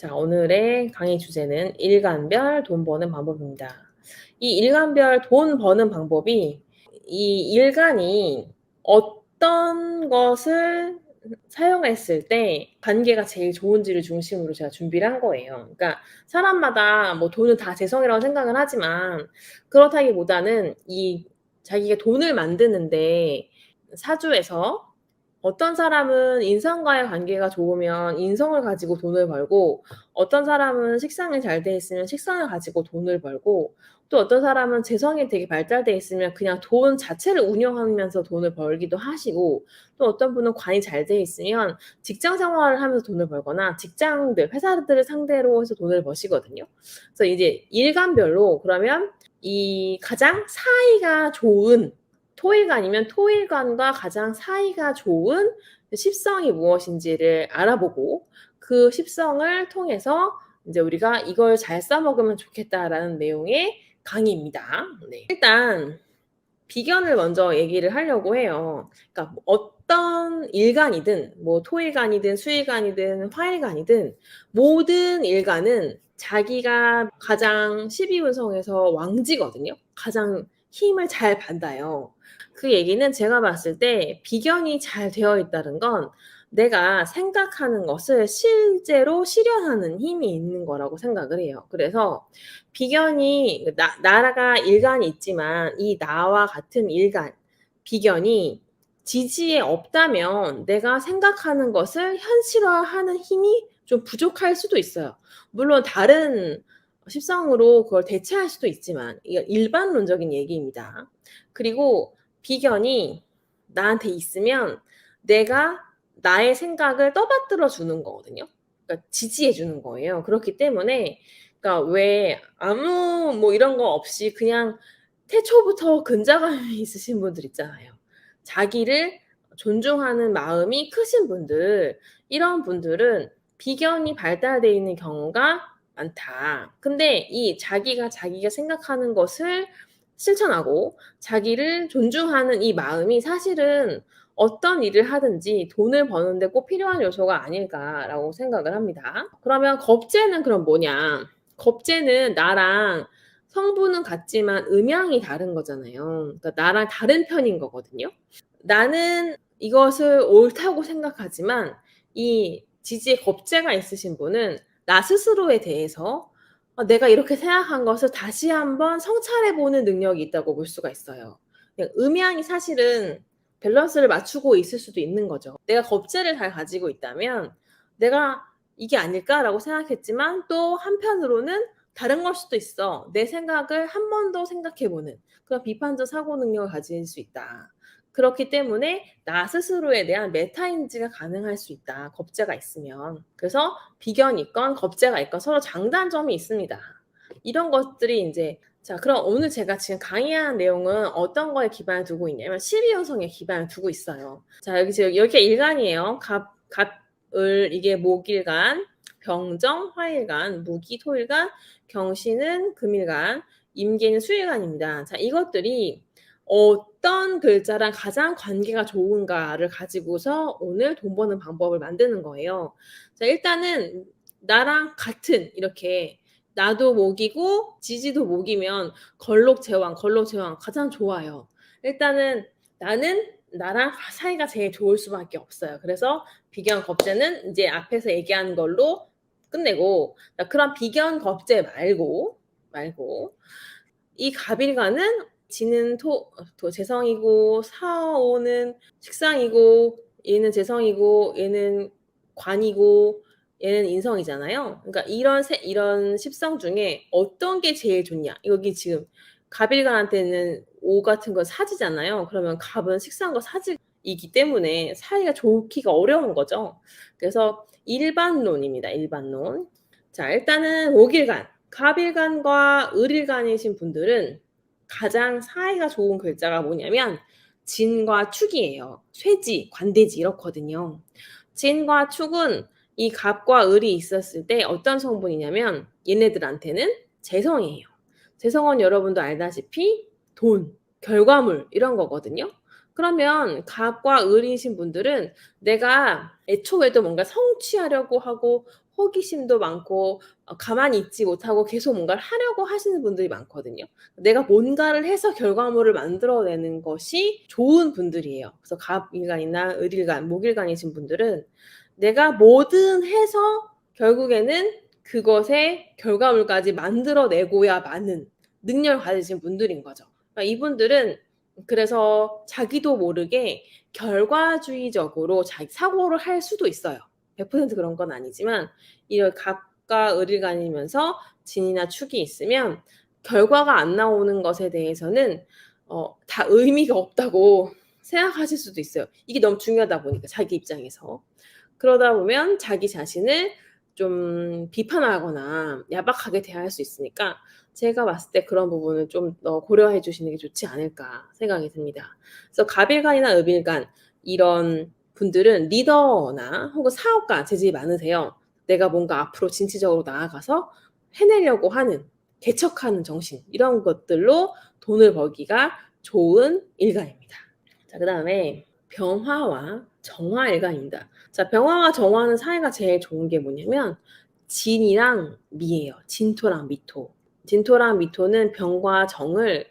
자, 오늘의 강의 주제는 일간별 돈 버는 방법입니다. 이 일간별 돈 버는 방법이 이 일간이 어떤 것을 사용했을 때 관계가 제일 좋은지를 중심으로 제가 준비를 한 거예요. 그러니까 사람마다 뭐 돈은 다 재성이라고 생각을 하지만 그렇다기보다는 이 자기가 돈을 만드는데 사주에서 어떤 사람은 인성과의 관계가 좋으면 인성을 가지고 돈을 벌고, 어떤 사람은 식상이 잘 돼 있으면 식상을 가지고 돈을 벌고, 또 어떤 사람은 재성이 되게 발달돼 있으면 그냥 돈 자체를 운영하면서 돈을 벌기도 하시고, 또 어떤 분은 관이 잘 돼 있으면 직장 생활을 하면서 돈을 벌거나 직장들, 회사들을 상대로 해서 돈을 버시거든요. 그래서 이제 일간별로 그러면 이 가장 사이가 좋은 토일간이면 토일간과 가장 사이가 좋은 십성이 무엇인지를 알아보고, 그 십성을 통해서 이제 우리가 이걸 잘 써먹으면 좋겠다라는 내용의 강의입니다. 네. 일단 비견을 먼저 얘기를 하려고 해요. 그러니까 어떤 일간이든 뭐 토일간이든 수일간이든 화일간이든 모든 일간은 자기가 가장 12운성에서 왕지거든요. 가장 힘을 잘 받아요. 그 얘기는 제가 봤을 때 비견이 잘 되어 있다는 건 내가 생각하는 것을 실제로 실현하는 힘이 있는 거라고 생각을 해요. 그래서 비견이 나라가 일간이 있지만 이 나와 같은 일간, 비견이 지지에 없다면 내가 생각하는 것을 현실화하는 힘이 좀 부족할 수도 있어요. 물론 다른 십성으로 그걸 대체할 수도 있지만 이건 일반론적인 얘기입니다. 그리고 비견이 나한테 있으면 내가 나의 생각을 떠받들어 주는 거거든요. 그러니까 지지해 주는 거예요. 그렇기 때문에 그러니까 왜 아무 뭐 이런 거 없이 그냥 태초부터 근자감이 있으신 분들 있잖아요. 자기를 존중하는 마음이 크신 분들, 이런 분들은 비견이 발달되어 있는 경우가 많다. 근데 이 자기가 생각하는 것을 실천하고 자기를 존중하는 이 마음이 사실은 어떤 일을 하든지 돈을 버는데 꼭 필요한 요소가 아닐까라고 생각을 합니다. 그러면 겁재는 그럼 뭐냐? 겁재는 나랑 성분은 같지만 음양이 다른 거잖아요. 그러니까 나랑 다른 편인 거거든요. 나는 이것을 옳다고 생각하지만 이 지지에 겁재가 있으신 분은 나 스스로에 대해서 내가 이렇게 생각한 것을 다시 한번 성찰해 보는 능력이 있다고 볼 수가 있어요. 음양이 사실은 밸런스를 맞추고 있을 수도 있는 거죠. 내가 겁재를 잘 가지고 있다면 내가 이게 아닐까라고 생각했지만 또 한편으로는 다른 걸 수도 있어. 내 생각을 한 번 더 생각해 보는 그런 비판적 사고 능력을 가질 수 있다. 그렇기 때문에 나 스스로에 대한 메타인지가 가능할 수 있다. 겁재가 있으면. 그래서 비견이 있건 겁재가 있건 서로 장단점이 있습니다. 이런 것들이 이제 자, 그럼 오늘 제가 지금 강의한 내용은 어떤 거에 기반을 두고 있냐면 12연성에 기반을 두고 있어요. 자, 여기 지금 여기가 일간이에요. 갑을 이게 목일간, 병정, 화일간, 무기, 토일간, 경신은 금일간, 임계는 수일간입니다. 자, 이것들이 어떤 글자랑 가장 관계가 좋은가를 가지고서 오늘 돈 버는 방법을 만드는 거예요. 자, 일단은 나랑 같은 이렇게 나도 목이고 지지도 목이면 걸록제왕 가장 좋아요. 일단은 나는 나랑 사이가 제일 좋을 수밖에 없어요. 그래서 비견 겁재는 이제 앞에서 얘기한 걸로 끝내고, 그런 비견 겁재 말고 이 갑일간은 지는 재성이고 사오는 식상이고 얘는 재성이고 얘는 관이고 얘는 인성이잖아요. 그러니까 이런 십성 중에 어떤 게 제일 좋냐? 여기 지금 갑일간한테는 오 같은 건 사지잖아요. 그러면 갑은 식상과 사지이기 때문에 사이가 좋기가 어려운 거죠. 그래서 일반론입니다. 일반론. 자, 일단은 목일간, 갑일간과 을일간이신 분들은 가장 사이가 좋은 글자가 뭐냐면 진과 축이에요. 쇠지, 관대지 이렇거든요. 진과 축은 이 갑과 을이 있었을 때 어떤 성분이냐면 얘네들한테는 재성이에요. 재성은 여러분도 알다시피 돈, 결과물 이런 거거든요. 그러면 갑과 을이신 분들은 내가 애초에도 뭔가 성취하려고 하고 호기심도 많고 가만히 있지 못하고 계속 뭔가를 하려고 하시는 분들이 많거든요. 내가 뭔가를 해서 결과물을 만들어내는 것이 좋은 분들이에요. 그래서 갑일간이나 을일간, 목일간이신 분들은 내가 뭐든 해서 결국에는 그것의 결과물까지 만들어내고야 마는 능력을 가지신 분들인 거죠. 그러니까 이분들은 그래서 자기도 모르게 결과주의적으로 자기 사고를 할 수도 있어요. 100% 그런 건 아니지만 이런 갑과 을을 가니면서 진이나 축이 있으면 결과가 안 나오는 것에 대해서는 다 의미가 없다고 생각하실 수도 있어요. 이게 너무 중요하다 보니까 자기 입장에서. 그러다 보면 자기 자신을 좀 비판하거나 야박하게 대할 수 있으니까 제가 봤을 때 그런 부분을 좀 더 고려해 주시는 게 좋지 않을까 생각이 듭니다. 그래서 갑일간이나 을일간 이런 분들은 리더나 혹은 사업가 재질이 많으세요. 내가 뭔가 앞으로 진취적으로 나아가서 해내려고 하는 개척하는 정신 이런 것들로 돈을 벌기가 좋은 일간입니다. 자, 그다음에 병화와 정화일간입니다. 자, 병화와 정화는 사이가 제일 좋은 게 뭐냐면 진이랑 미예요. 진토랑 미토. 진토랑 미토는 병과 정을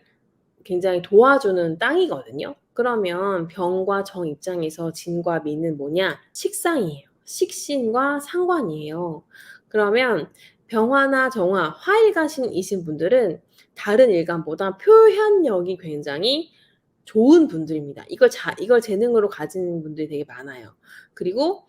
굉장히 도와주는 땅이거든요. 그러면 병과 정 입장에서 진과 미는 뭐냐? 식상이에요. 식신과 상관이에요. 그러면 병화나 정화, 화일간이신 분들은 다른 일간보다 표현력이 굉장히 좋은 분들입니다. 이걸 재능으로 가진 분들이 되게 많아요. 그리고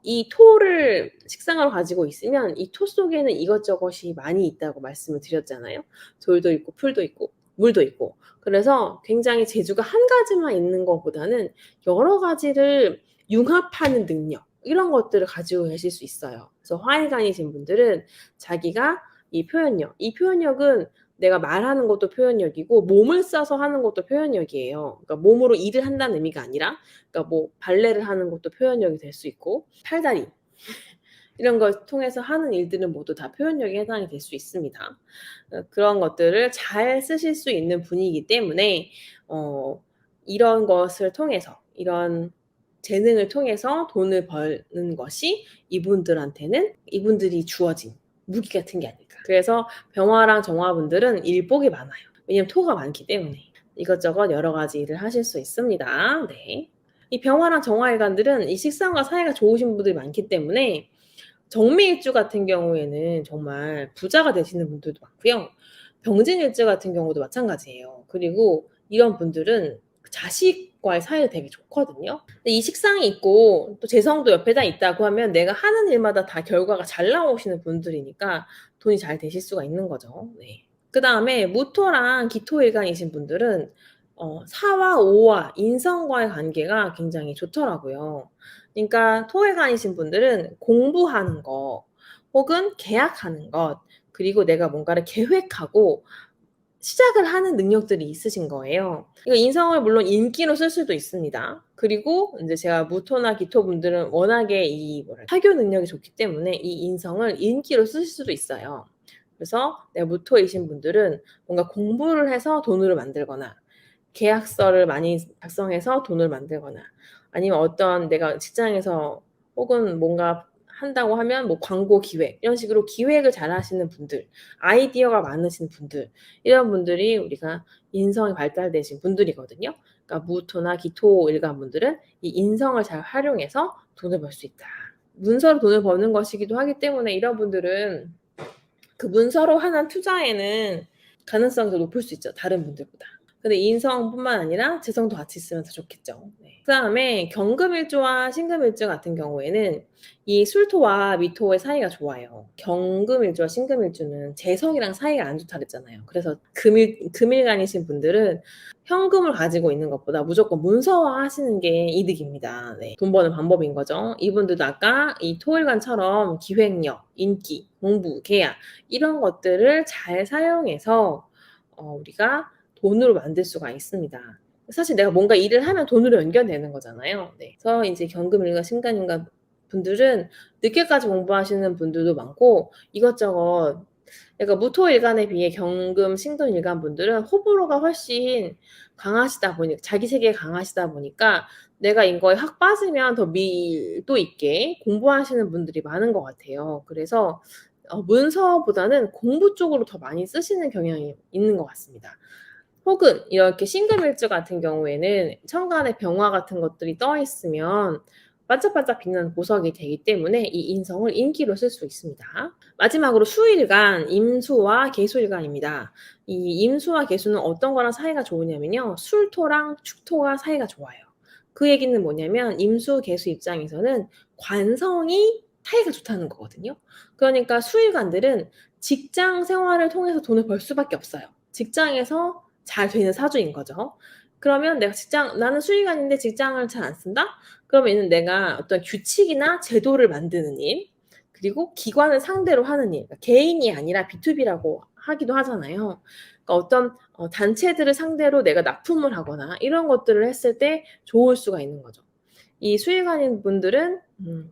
이 토를 식상으로 가지고 있으면 이 토 속에는 이것저것이 많이 있다고 말씀을 드렸잖아요. 돌도 있고 풀도 있고 물도 있고. 그래서 굉장히 재주가 한 가지만 있는 것보다는 여러 가지를 융합하는 능력 이런 것들을 가지고 계실 수 있어요. 그래서 화일간이신 분들은 자기가 이 표현력은 내가 말하는 것도 표현력이고 몸을 써서 하는 것도 표현력이에요. 그러니까 몸으로 일을 한다는 의미가 아니라 그러니까 뭐 발레를 하는 것도 표현력이 될 수 있고 팔다리 이런 걸 통해서 하는 일들은 모두 다 표현력에 해당이 될 수 있습니다. 그런 것들을 잘 쓰실 수 있는 분이기 때문에 이런 것을 통해서 이런 재능을 통해서 돈을 버는 것이 이분들한테는 이분들이 주어진 무기 같은 게 아닐까. 그래서 병화랑 정화분들은 일복이 많아요. 왜냐면 토가 많기 때문에 이것저것 여러 가지 일을 하실 수 있습니다. 네. 이 병화랑 정화일간들은 이 식상과 사이가 좋으신 분들이 많기 때문에 정미일주 같은 경우에는 정말 부자가 되시는 분들도 많고요. 병진일주 같은 경우도 마찬가지예요. 그리고 이런 분들은 자식과의 사이가 되게 좋거든요. 근데 이 식상이 있고 또 재성도 옆에다 있다고 하면 내가 하는 일마다 다 결과가 잘 나오시는 분들이니까 돈이 잘 되실 수가 있는 거죠. 네. 그 다음에 무토랑 기토일간이신 분들은 사와 오와 인성과의 관계가 굉장히 좋더라고요. 그러니까 토일간이신 분들은 공부하는 거 혹은 계약하는 것 그리고 내가 뭔가를 계획하고 시작을 하는 능력들이 있으신 거예요. 이거 인성을 물론 인기로 쓸 수도 있습니다. 그리고 이제 제가 무토나 기토 분들은 워낙에 사교 능력이 좋기 때문에 이 인성을 인기로 쓰실 수도 있어요. 그래서 내가 무토이신 분들은 뭔가 공부를 해서 돈을 만들거나 계약서를 많이 작성해서 돈을 만들거나 아니면 어떤 내가 직장에서 혹은 뭔가 한다고 하면 뭐 광고 기획 이런 식으로 기획을 잘 하시는 분들, 아이디어가 많으신 분들 이런 분들이 우리가 인성이 발달되신 분들이거든요. 그러니까 무토나 기토 일간 분들은 이 인성을 잘 활용해서 돈을 벌 수 있다. 문서로 돈을 버는 것이기도 하기 때문에 이런 분들은 그 문서로 하는 투자에는 가능성이 더 높을 수 있죠. 다른 분들보다. 근데 인성뿐만 아니라 재성도 같이 있으면 더 좋겠죠. 네. 그다음에 경금일주와 신금일주 같은 경우에는 이 술토와 미토의 사이가 좋아요. 경금일주와 신금일주는 재성이랑 사이가 안 좋다 그랬잖아요. 그래서 금일간이신 분들은 현금을 가지고 있는 것보다 무조건 문서화 하시는 게 이득입니다. 네. 돈 버는 방법인 거죠. 이분들도 아까 이 토일간처럼 기획력, 인기, 공부, 계약 이런 것들을 잘 사용해서 우리가 돈으로 만들 수가 있습니다. 사실 내가 뭔가 일을 하면 돈으로 연결되는 거잖아요. 네. 그래서 이제 경금일간, 신금일간 분들은 늦게까지 공부하시는 분들도 많고 이것저것 그러니까 무토일간에 비해 경금, 신금일간 분들은 호불호가 훨씬 강하시다 보니까 자기 세계에 강하시다 보니까 내가 이거에 확 빠지면 더 밀도 있게 공부하시는 분들이 많은 것 같아요. 그래서 문서보다는 공부 쪽으로 더 많이 쓰시는 경향이 있는 것 같습니다. 혹은 이렇게 신금일주 같은 경우에는 천간에 병화 같은 것들이 떠 있으면 반짝반짝 빛나는 보석이 되기 때문에 이 인성을 인기로 쓸 수 있습니다. 마지막으로 수일간, 임수와 계수일간입니다. 이 임수와 계수는 어떤 거랑 사이가 좋으냐면요. 술토랑 축토가 사이가 좋아요. 그 얘기는 뭐냐면 임수, 계수 입장에서는 관성이 사이가 좋다는 거거든요. 그러니까 수일간들은 직장 생활을 통해서 돈을 벌 수밖에 없어요. 직장에서 잘 되는 사주인 거죠. 그러면 나는 수의관인데 직장을 잘 안 쓴다? 그러면 얘는 내가 어떤 규칙이나 제도를 만드는 일, 그리고 기관을 상대로 하는 일, 그러니까 개인이 아니라 B2B라고 하기도 하잖아요. 그러니까 어떤 단체들을 상대로 내가 납품을 하거나 이런 것들을 했을 때 좋을 수가 있는 거죠. 이 수의관인 분들은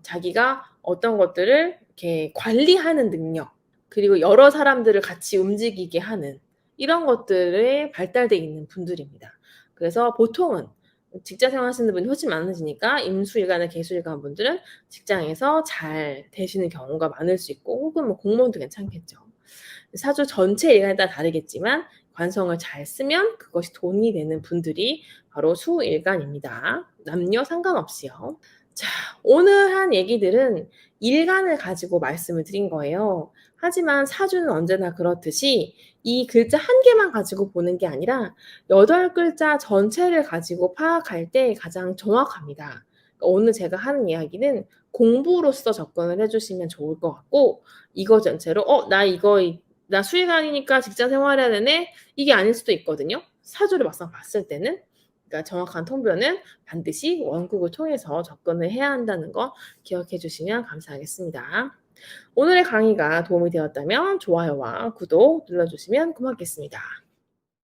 자기가 어떤 것들을 이렇게 관리하는 능력, 그리고 여러 사람들을 같이 움직이게 하는 이런 것들에 발달돼 있는 분들입니다. 그래서 보통은 직장 생활하시는 분이 훨씬 많으시니까 임수일간이나 계수일간 분들은 직장에서 잘 되시는 경우가 많을 수 있고 혹은 뭐 공무원도 괜찮겠죠. 사주 전체 일간에 따라 다르겠지만 관성을 잘 쓰면 그것이 돈이 되는 분들이 바로 수일간입니다. 남녀 상관없이요. 자, 오늘 한 얘기들은 일간을 가지고 말씀을 드린 거예요. 하지만 사주는 언제나 그렇듯이 이 글자 한 개만 가지고 보는 게 아니라 8글자 전체를 가지고 파악할 때 가장 정확합니다. 그러니까 오늘 제가 하는 이야기는 공부로서 접근을 해주시면 좋을 것 같고 이거 전체로 나 수의관이니까 직장 생활해야 되네? 이게 아닐 수도 있거든요. 사주를 막상 봤을 때는. 그러니까 정확한 통변은 반드시 원국을 통해서 접근을 해야 한다는 거 기억해 주시면 감사하겠습니다. 오늘의 강의가 도움이 되었다면 좋아요와 구독 눌러주시면 고맙겠습니다.